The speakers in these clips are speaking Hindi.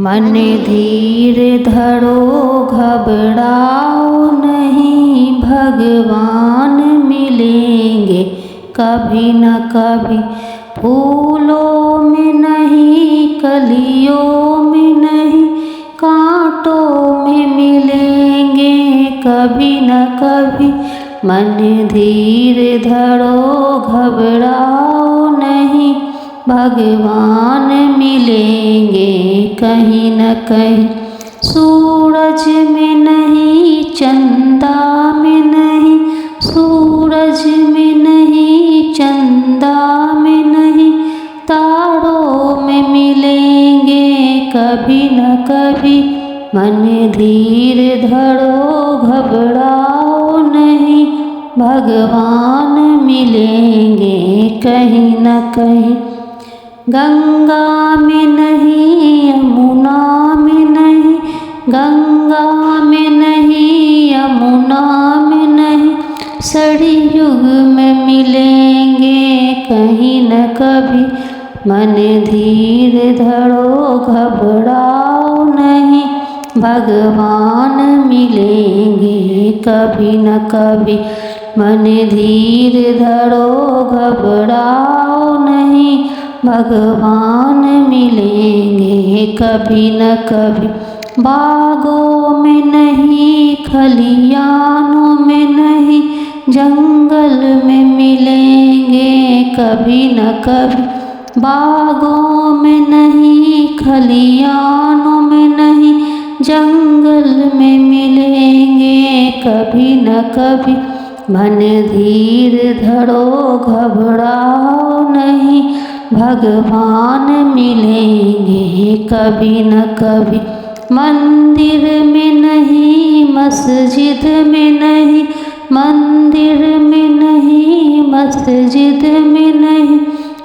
मन धीर धरो घबराओ नहीं, भगवान मिलेंगे कभी न कभी। फूलों में नहीं, कलियों में नहीं, कांटों में मिलेंगे कभी न कभी। मन धीर धरो घबराओ नहीं, भगवान मिलेंगे कहीं न कहीं। सूरज में नहीं, चंदा में नहीं, सूरज में नहीं, चंदा में नहीं, तारों में मिलेंगे कभी न कभी। मन धीर धरो घबराओ नहीं, भगवान मिलेंगे कहीं न कहीं। गंगा में नहीं, यमुना में नहीं, गंगा में नहीं, यमुना में नहीं, सरयुग में मिलेंगे कहीं न कभी। मन धीर धरो घबराओ नहीं, भगवान मिलेंगे कभी न कभी। मन धीर धरो घबराओ नहीं, भगवान मिलेंगे कभी न कभी। बागों में नहीं, खलियानों में नहीं, जंगल में मिलेंगे कभी न कभी। बागों में नहीं, खलियानों में नहीं, जंगल में मिलेंगे कभी न कभी। मन धीर धरो घबराओ नहीं, भगवान मिलेंगे कभी न कभी। मंदिर में नहीं, मस्जिद में नहीं, मंदिर में नहीं, मस्जिद में नहीं,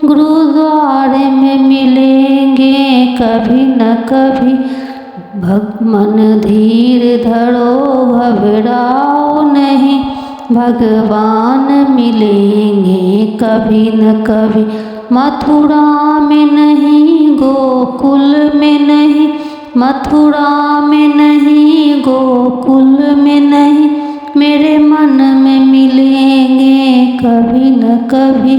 गुरुद्वारे में मिलेंगे कभी न कभी। मन धीर धरो घबराओ नहीं, भगवान मिलेंगे कभी न कभी। मथुरा में नहीं, गोकुल में नहीं, मथुरा में नहीं, गोकुल में नहीं, मेरे मन में मिलेंगे कभी न कभी।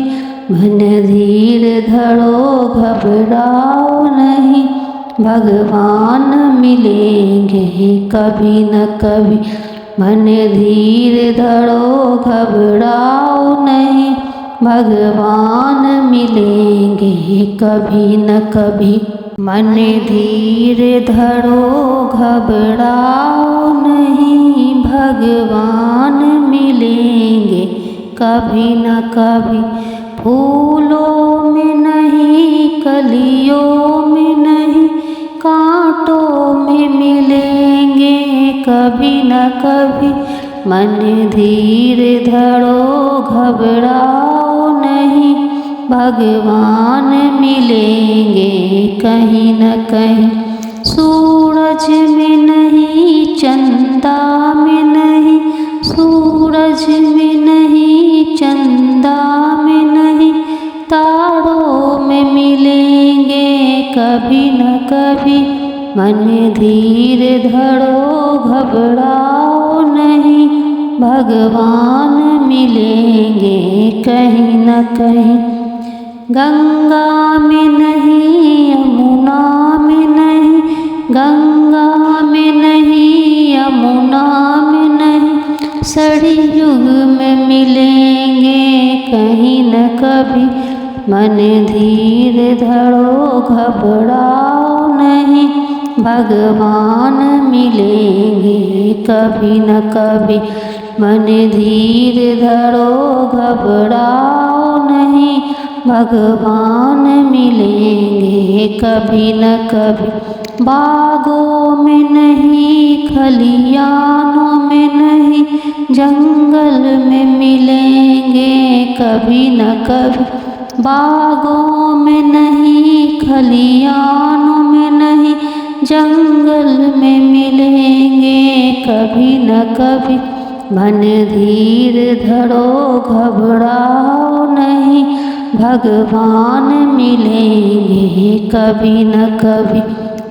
मन धीर धरो घबराओ नहीं, भगवान मिलेंगे कभी न कभी। मन धीर धरो घबराओ नहीं, भगवान मिलेंगे कभी न कभी। मन धीर धरो घबराओ नहीं, भगवान मिलेंगे कभी न कभी। फूलों में नहीं, कलियों में नहीं, कांटों में मिलेंगे कभी न कभी। मन धीर धरो घबराओ नहीं, भगवान मिलेंगे कहीं न कहीं। सूरज में नहीं, चंदा में नहीं, सूरज में नहीं, चंदा में नहीं, तारों में मिलेंगे कभी न कभी। मन धीर धरो घबराओ नहीं, भगवान मिलेंगे कहीं न कहीं। गंगा में नहीं, यमुना में नहीं, गंगा में नहीं, यमुना में नहीं, सरयुग में मिलेंगे कहीं न कभी। मन धीर धरो घबराओ नहीं, भगवान मिलेंगे कभी न कभी। मन धीर धरो घबराओ नहीं, भगवान मिलेंगे कभी न कभी। बागों में नहीं, खलियानों में नहीं, जंगल में मिलेंगे कभी न कभी। बागों में नहीं, खलियानों में नहीं, जंगल में मिलेंगे कभी न कभी। मन धीर धरो घबराओ नहीं, भगवान मिलेंगे कभी न कभी।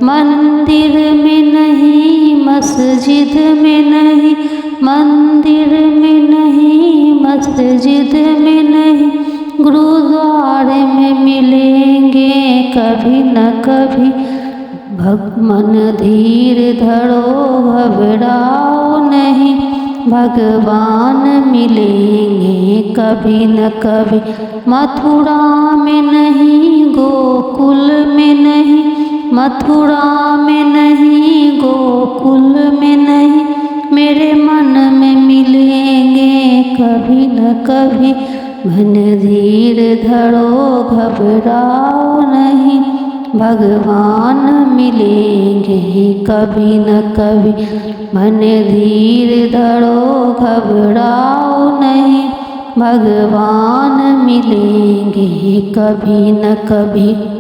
मंदिर में नहीं मस्जिद में नहीं, मंदिर में नहीं मस्जिद में नहीं, गुरुद्वारे में मिलेंगे कभी न कभी। मन धीर धरो घबराओ नहीं, भगवान मिलेंगे कभी न कभी। मथुरा में नहीं गोकुल में नहीं, मथुरा में नहीं गोकुल में नहीं, मेरे मन में मिलेंगे कभी न कभी। मन धीर धरो घबराओ नहीं, भगवान मिलेंगे कभी न कभी। मन धीर धरो घबराओ नहीं, भगवान मिलेंगे कभी न कभी।